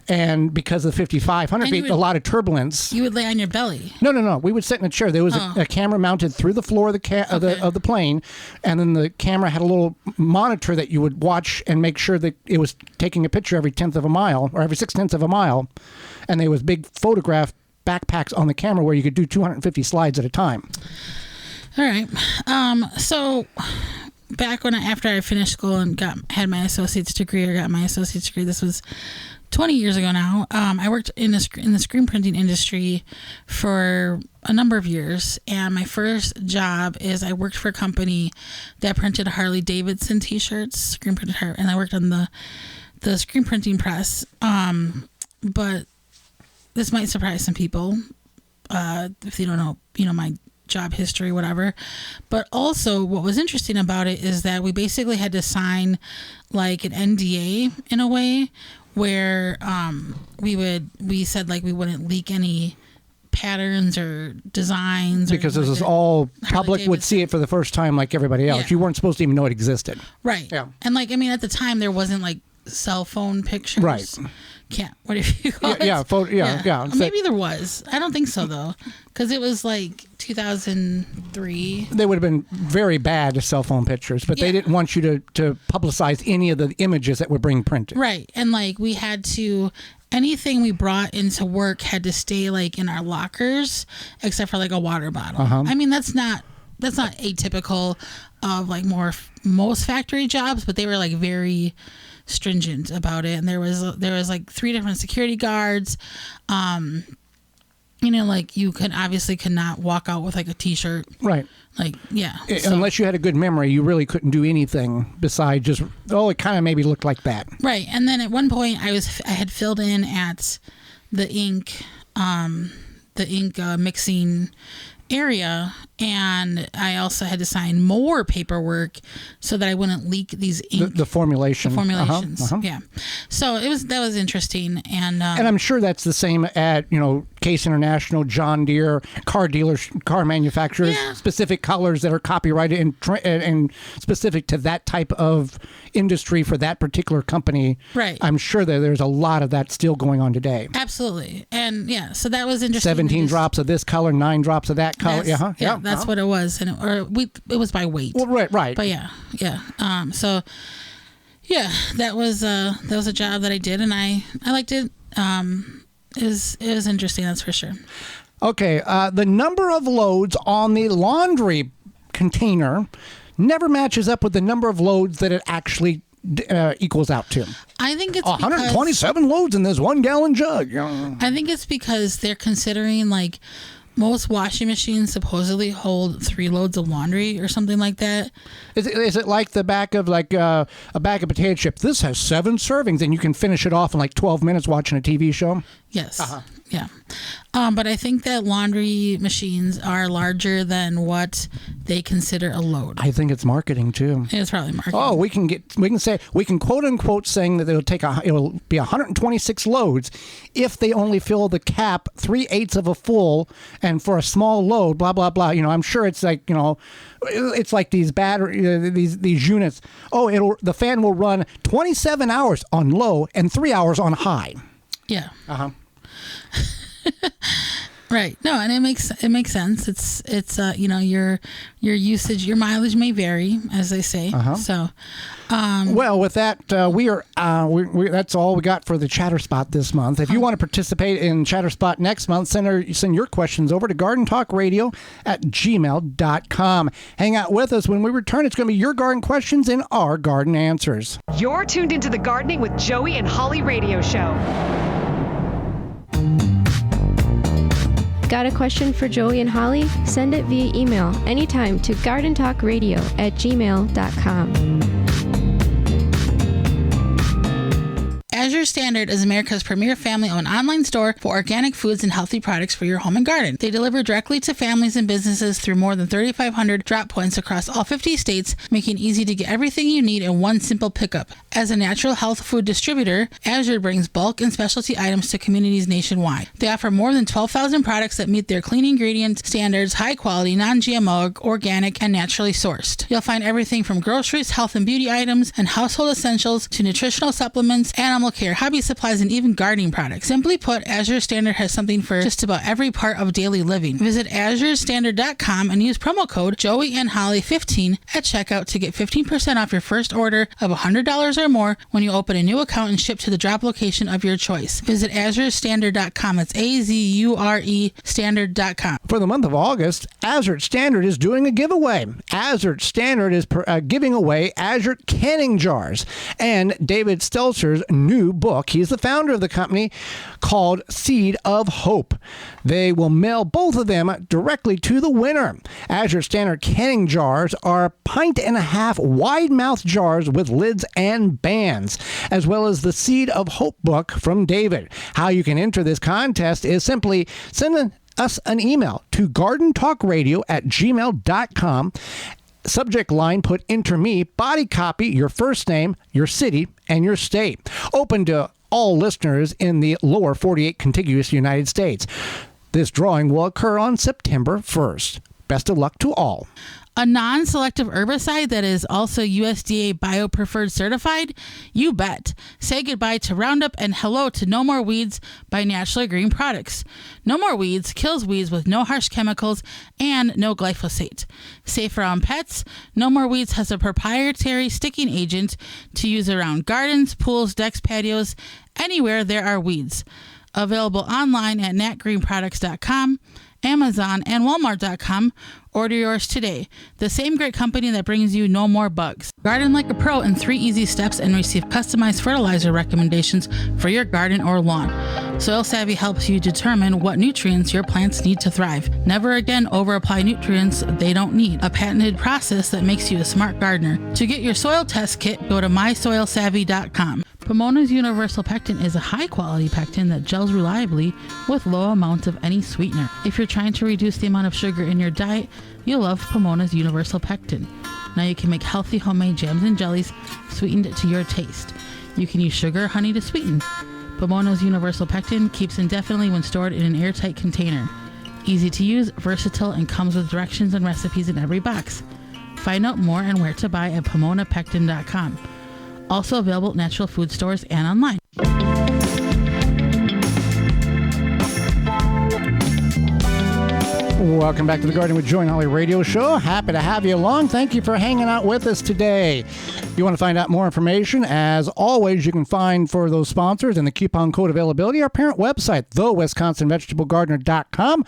And because of the 5,500 feet, a lot of turbulence. You would lay on your belly. No. We would sit in a chair. There was a camera mounted through the floor of the plane, and then the camera had a little monitor that you would watch and make sure that it was taking a picture every 1/10 of a mile or every 6/10 of a mile. And there was big photograph backpacks on the camera where you could do 250 slides at a time. All right. So back after I finished school and had my associate's degree, this was 20 years ago now. I worked in the screen printing industry for a number of years, and my first job is I worked for a company that printed Harley Davidson t-shirts, screen printed, and I worked on the screen printing press. But this might surprise some people if they don't know, my job history, whatever. But also what was interesting about it is that we basically had to sign like an NDA in a way where we said like we wouldn't leak any patterns or designs, because this is all public would see it for the first time like everybody else. You weren't supposed to even know it existed. Right. Yeah. And at the time there wasn't like cell phone pictures. Right. What if you call it? Yeah. Maybe there was. I don't think so though, because it was like 2003. They would have been very bad cell phone pictures, but they didn't want you to publicize any of the images that were being printed. Right, and like we had to. Anything we brought into work had to stay like in our lockers, except for like a water bottle. I mean, that's not atypical of like most factory jobs, but they were like very stringent about it. And there was like 3 different security guards. Like you could not walk out with like a t-shirt. Right. Like, yeah. Unless you had a good memory, you really couldn't do anything besides just, it kind of maybe looked like that. Right. And then at one point I had filled in at the ink mixing area, and I also had to sign more paperwork so that I wouldn't leak these ink. The formulations. Yeah. So that was interesting, and I'm sure that's the same at Case International, John Deere, car dealers, car manufacturers, specific colors that are copyrighted and specific to that type of industry for that particular company. Right. I'm sure that there's a lot of that still going on today. Absolutely. And so that was interesting. 17 drops of this color, 9 drops of that color. That's what it was, and it was by weight. Well, right. But yeah. That was a job that I did, and I liked it. It was interesting, that's for sure. Okay, the number of loads on the laundry container never matches up with the number of loads that it actually equals out to. I think it's 127 loads in this 1 gallon jug. I think it's because they're considering like most washing machines supposedly hold 3 loads of laundry or something like that. Is it like the back of like a bag of potato chips? This has 7 servings, and you can finish it off in like 12 minutes watching a TV show? Yes. Yeah. But I think that laundry machines are larger than what they consider a load. I think it's marketing too. It's probably marketing. Oh, we can quote unquote saying that it'll be 126 loads if they only fill the cap 3/8 of a full, and for a small load, blah blah blah. I'm sure it's like it's like these battery these units. Oh, the fan will run 27 hours on low and 3 hours on high. Yeah. Uh-huh. Right. No, and it makes sense. It's your usage, your mileage may vary, as they say. Uh-huh. So, well, with that, we that's all we got for the Chatter Spot this month. If you want to participate in Chatter Spot next month, send your questions over to gardentalkradio@gmail.com. Hang out with us. When we return, it's going to be your garden questions and our garden answers. You're tuned into the Gardening with Joey and Holly radio show. Got a question for Joey and Holly? Send it via email anytime to gardentalkradio@gmail.com. Azure Standard is America's premier family-owned online store for organic foods and healthy products for your home and garden. They deliver directly to families and businesses through more than 3,500 drop points across all 50 states, making it easy to get everything you need in one simple pickup. As a natural health food distributor, Azure brings bulk and specialty items to communities nationwide. They offer more than 12,000 products that meet their clean ingredient standards, high quality, non-GMO, organic, and naturally sourced. You'll find everything from groceries, health and beauty items, and household essentials to nutritional supplements, animal care, hobby supplies, and even gardening products. Simply put, Azure Standard has something for just about every part of daily living. Visit azurestandard.com and use promo code JoeyandHolly15 at checkout to get 15% off your first order of $100 or more when you open a new account and ship to the drop location of your choice. Visit azurestandard.com. That's AZURE standard.com. For the month of August, Azure Standard is doing a giveaway. Azure Standard is giving away Azure canning jars and David Stelzer's new book. He's the founder of the company, called Seed of Hope. They will mail both of them directly to the winner. Azure Standard canning jars are 1.5 pint wide mouth jars with lids and bands, as well as the Seed of Hope book from David. How you can enter this contest is simply send us an email to gardentalkradio@gmail.com. Subject line, put enter me, body copy, your first name, your city, and your state. Open to all listeners in the lower 48 contiguous United States. This drawing will occur on September 1st. Best of luck to all. A non-selective herbicide that is also USDA Bio-Preferred certified? You bet. Say goodbye to Roundup and hello to No More Weeds by Naturally Green Products. No More Weeds kills weeds with no harsh chemicals and no glyphosate. Safe around pets, No More Weeds has a proprietary sticking agent to use around gardens, pools, decks, patios, anywhere there are weeds. Available online at natgreenproducts.com, Amazon, and Walmart.com. Order yours today. The same great company that brings you no more bugs. Garden like a pro in 3 easy steps and receive customized fertilizer recommendations for your garden or lawn. Soil Savvy helps you determine what nutrients your plants need to thrive. Never again over-apply nutrients they don't need. A patented process that makes you a smart gardener. To get your soil test kit, go to mysoilsavvy.com. Pomona's Universal Pectin is a high-quality pectin that gels reliably with low amounts of any sweetener. If you're trying to reduce the amount of sugar in your diet, you'll love Pomona's Universal Pectin. Now you can make healthy homemade jams and jellies sweetened to your taste. You can use sugar or honey to sweeten. Pomona's Universal Pectin keeps indefinitely when stored in an airtight container. Easy to use, versatile, and comes with directions and recipes in every box. Find out more and where to buy at PomonaPectin.com. Also available at natural food stores and online. Welcome back to the Garden with Joey and Holly radio show. Happy to have you along. Thank you for hanging out with us today. If you want to find out more information, as always, you can find for those sponsors and the coupon code availability our parent website, thewisconsinvegetablegardener.com,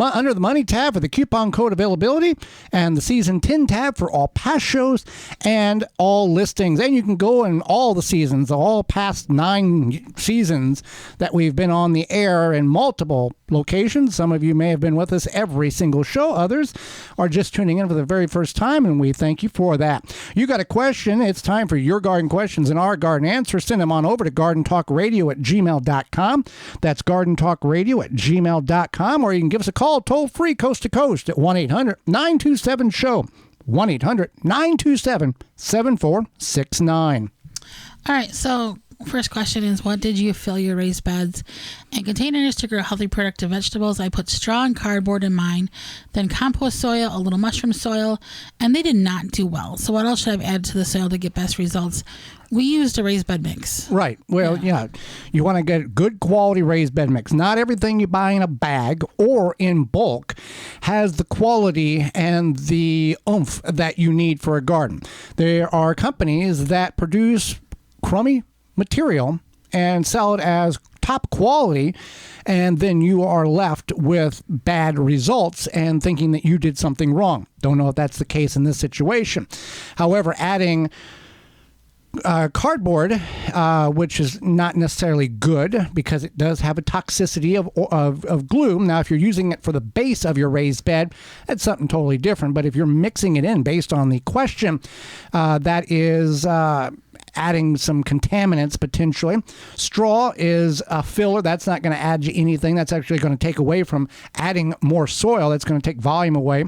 under the Money tab for the coupon code availability and the Season 10 tab for all past shows and all listings. And you can go in all the seasons, all past 9 seasons that we've been on the air in multiple locations. Some of you may have been with us every single show. Others are just tuning in for the very first time, and we thank you for that. You got a question question. It's time for your garden questions and our garden answers. Send them on over to gardentalkradio@gmail.com. That's gardentalkradio@gmail.com, or you can give us a call toll free coast to coast at 1-800-927-SHOW. 1-800-927-7469. All right, so first question is, what did you fill your raised beds and containers to grow healthy, productive vegetables? I put straw and cardboard in mine, then compost soil, a little mushroom soil, and they did not do well. So what else should I add to the soil to get best results? We used a raised bed mix. Right. Well, yeah. You want to get good quality raised bed mix. Not everything you buy in a bag or in bulk has the quality and the oomph that you need for a garden. There are companies that produce crummy material and sell it as top quality, and then you are left with bad results and thinking that you did something wrong. Don't know if that's the case in this situation. However, adding cardboard, which is not necessarily good because it does have a toxicity of glue. Now, if you're using it for the base of your raised bed, that's something totally different. But if you're mixing it in based on the question, that is adding some contaminants potentially. Straw is a filler. That's not going to add you anything. That's actually going to take away from adding more soil. That's going to take volume away.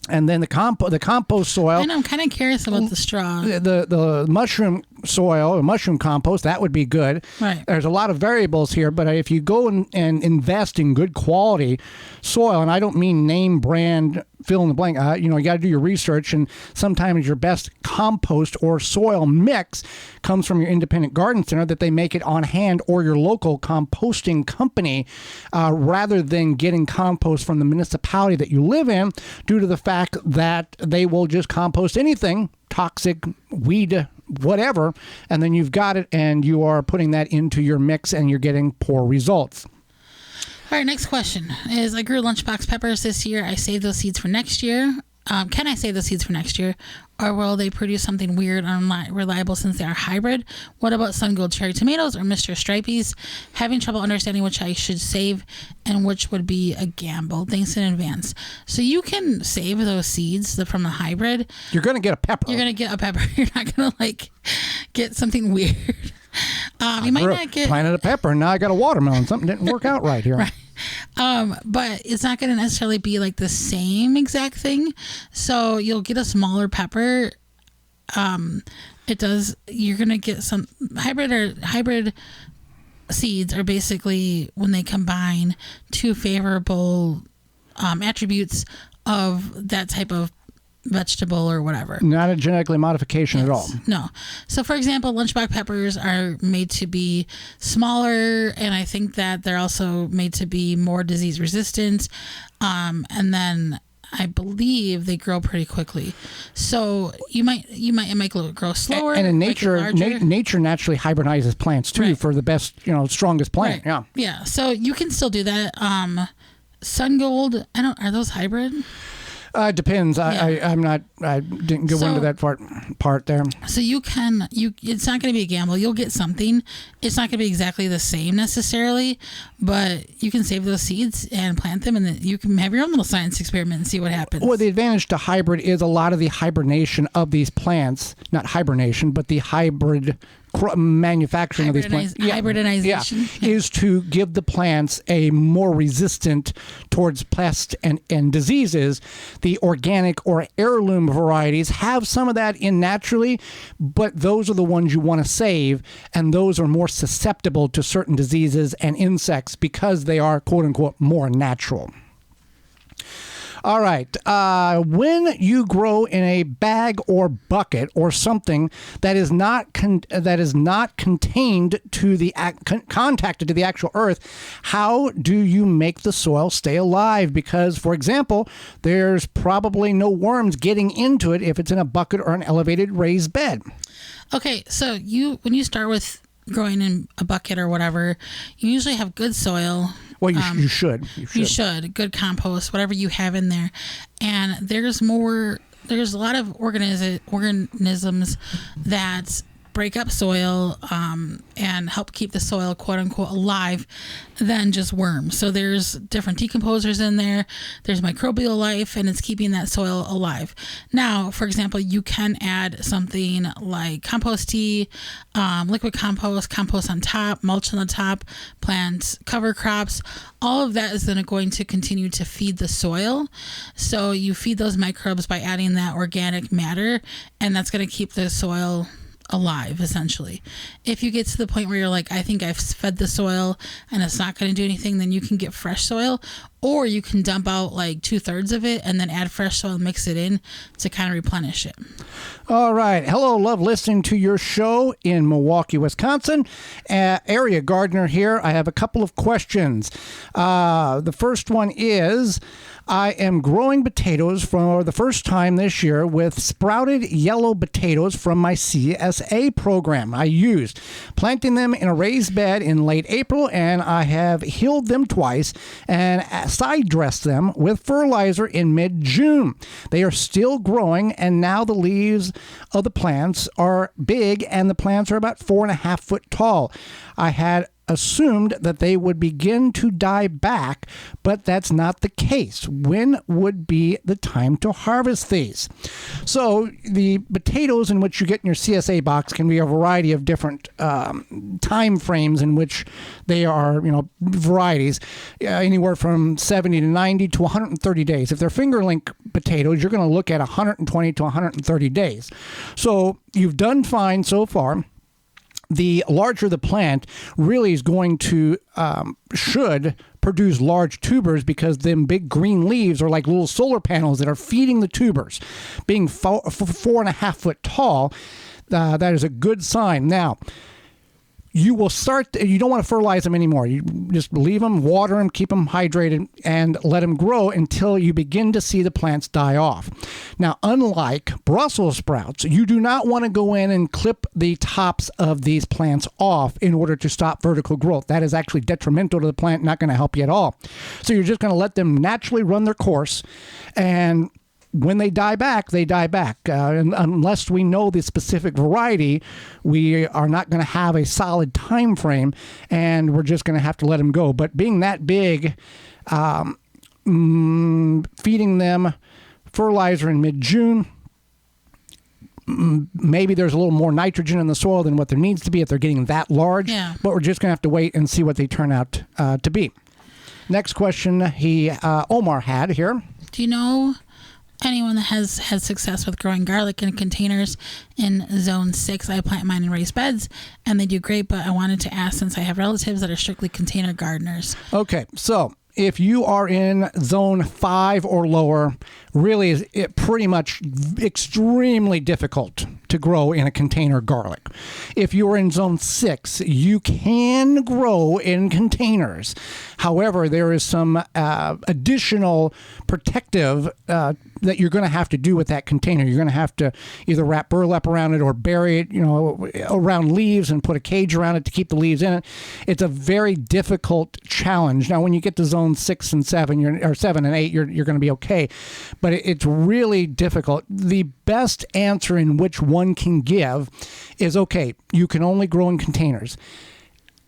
And then the compost soil. I know, I'm kind of curious about the straw. The mushroom soil or mushroom compost, that would be good. Right. There's a lot of variables here, but if you go and invest in good quality soil, and I don't mean name brand fill in the blank, you got to do your research, and sometimes your best compost or soil mix comes from your independent garden center that they make it on hand, or your local composting company, rather than getting compost from the municipality that you live in, due to the fact that they will just compost anything, toxic, weed, whatever, and then you've got it and you are putting that into your mix and you're getting poor results. All right, next question is, I grew lunchbox peppers this year. I saved those seeds for next year. Can I save the seeds for next year, or will they produce something weird and unreliable since they are hybrid? What about sun gold cherry tomatoes or Mr. Stripeys? Having trouble understanding which I should save and which would be a gamble. Thanks in advance. So you can save those seeds from the hybrid. You're going to get a pepper. You're going to get a pepper. You're not going to get something weird. You might not get planted a pepper and now I got a watermelon. Something didn't work out right here. Right. But it's not going to necessarily be like the same exact thing. So you'll get a smaller pepper. You're going to get some hybrid seeds are basically when they combine two favorable attributes of that type of vegetable or whatever. Not a genetically modification at all. No. So, for example, lunchbox peppers are made to be smaller, and I think that they're also made to be more disease resistant. And then I believe they grow pretty quickly. So it might grow slower. And in nature, nature naturally hybridizes plants too, right, for the best, strongest plant. Right. Yeah. So you can still do that. Sun gold, are those hybrid? It depends. Yeah. I didn't go into that part there. So it's not going to be a gamble. You'll get something. It's not going to be exactly the same necessarily, but you can save those seeds and plant them, and then you can have your own little science experiment and see what happens. Well, the advantage to hybrid is a lot of the hibernation of these plants, not hibernation, but the hybrid manufacturing of these plants, hybridization, is to give the plants a more resistant towards pests and diseases. The organic or heirloom varieties have some of that in naturally, but those are the ones you want to save, and those are more susceptible to certain diseases and insects because they are, quote unquote, more natural. All right. When you grow in a bag or bucket or something that is not contained to the contacted to the actual earth, how do you make the soil stay alive? Because, for example, there's probably no worms getting into it if it's in a bucket or an elevated raised bed. Okay, so when you start with growing in a bucket or whatever, you usually have good soil. Well, you should. You should. Good compost, whatever you have in there. And there's a lot of organisms that break up soil and help keep the soil, quote unquote, alive than just worms. So there's different decomposers in there. There's microbial life, and it's keeping that soil alive. Now, for example, you can add something like compost tea, liquid compost on top, mulch on the top, plant cover crops. All of that is then going to continue to feed the soil. So you feed those microbes by adding that organic matter, and that's going to keep the soil alive, essentially. If you get to the point where you're like, I think I've fed the soil and it's not going to do anything, then you can get fresh soil, or you can dump out like 2/3 of it and then add fresh soil and mix it in to kind of replenish it. All right. Hello, love listening to your show in Milwaukee, Wisconsin. Area gardener here. I have a couple of questions. The first one is, I am growing potatoes for the first time this year with sprouted yellow potatoes from my CSA program I used. Planting them in a raised bed in late April, and I have healed them twice and side dressed them with fertilizer in mid-June. They are still growing, and now the leaves of the plants are big, and the plants are about 4.5 foot tall. I had assumed that they would begin to die back, but that's not the case. When would be the time to harvest these? So the potatoes in which you get in your CSA box can be a variety of different time frames in which they are, varieties, anywhere from 70 to 90 to 130 days. If they're fingerling potatoes, you're going to look at 120 to 130 days. So you've done fine so far. The larger the plant really is going to, should produce large tubers, because them big green leaves are like little solar panels that are feeding the tubers. Being 4.5 foot tall, that is a good sign. Now, you don't want to fertilize them anymore. You just leave them, water them, keep them hydrated, and let them grow until you begin to see the plants die off. Now, unlike Brussels sprouts, you do not want to go in and clip the tops of these plants off in order to stop vertical growth. That is actually detrimental to the plant, not going to help you at all. So you're just going to let them naturally run their course, and when they die back, they die back. And unless we know the specific variety, we are not going to have a solid time frame, and we're just going to have to let them go. But being that big, feeding them fertilizer in mid-June, maybe there's a little more nitrogen in the soil than what there needs to be if they're getting that large. Yeah. But we're just going to have to wait and see what they turn out to be. Next question Omar had here. Do you know anyone that has had success with growing garlic in containers in zone 6? I plant mine in raised beds and they do great, but I wanted to ask, since I have relatives that are strictly container gardeners. Okay, so if you are in zone 5 or lower, really is it pretty much extremely difficult to grow in a container garlic. If you are in zone 6, you can grow in containers. However, there is some additional protective that you're going to have to do with that container. You're going to have to either wrap burlap around it or bury it, around leaves and put a cage around it to keep the leaves in it. It's a very difficult challenge. Now, when you get to zone 6 and 7, or 7 and 8, you're going to be okay. But it's really difficult. The best answer in which one can give is, okay, you can only grow in containers.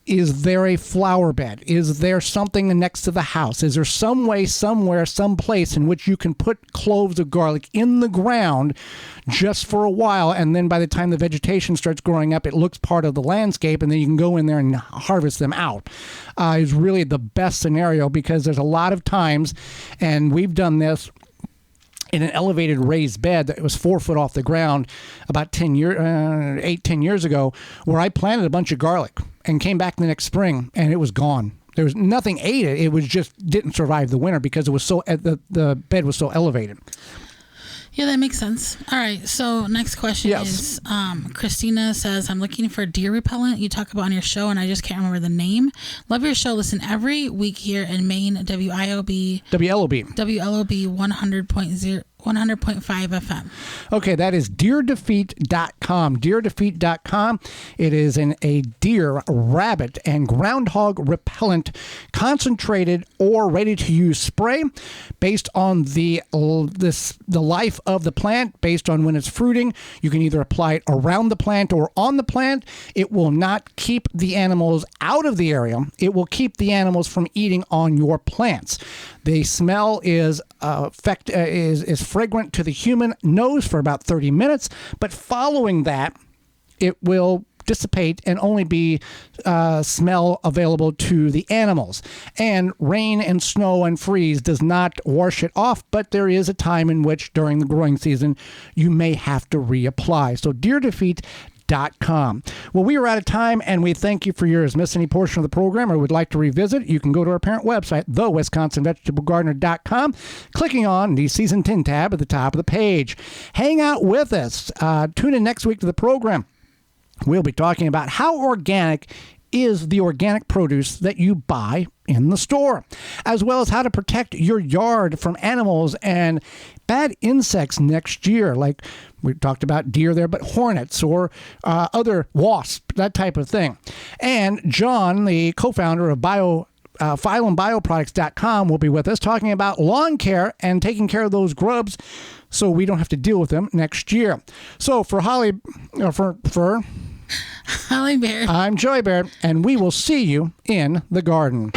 Is there a flower bed? Is there something next to the house? Is there some way, somewhere, someplace in which you can put cloves of garlic in the ground just for a while, and then by the time the vegetation starts growing up, it looks part of the landscape, and then you can go in there and harvest them out? Is really the best scenario, because there's a lot of times, and we've done this in an elevated raised bed that was 4 foot off the ground about 10 years ago, where I planted a bunch of garlic and came back the next spring and it was gone. There was nothing ate it. It was just didn't survive the winter because it was so the bed was so elevated. Yeah, that makes sense. All right. So next question is, Christina says, I'm looking for deer repellent you talk about on your show, and I just can't remember the name. Love your show. Listen every week here in Maine, WLOB 100.0 100.5 FM. Okay, that is deerdefeat.com. Deerdefeat.com. It is a deer, rabbit, and groundhog repellent, concentrated or ready-to-use spray based on the life of the plant, based on when it's fruiting. You can either apply it around the plant or on the plant. It will not keep the animals out of the area. It will keep the animals from eating on your plants. The smell is fragrant to the human nose for about 30 minutes, but following that, it will dissipate and only be smell available to the animals. And rain and snow and freeze does not wash it off, but there is a time in which during the growing season you may have to reapply. So deerdefeat.com. Well, we are out of time, and we thank you for yours. Miss any portion of the program or would like to revisit, you can go to our parent website, thewisconsinvegetablegardener.com, clicking on the Season 10 tab at the top of the page. Hang out with us. Tune in next week to the program. We'll be talking about how organic is the organic produce that you buy in the store, as well as how to protect your yard from animals and bad insects next year. Like we talked about deer there, but hornets or other wasps, that type of thing. And John, the co-founder of phyllumbioproducts.com, will be with us talking about lawn care and taking care of those grubs so we don't have to deal with them next year. So for Holly Baird, Holly Baird, I'm Joey Baird, and we will see you in the garden.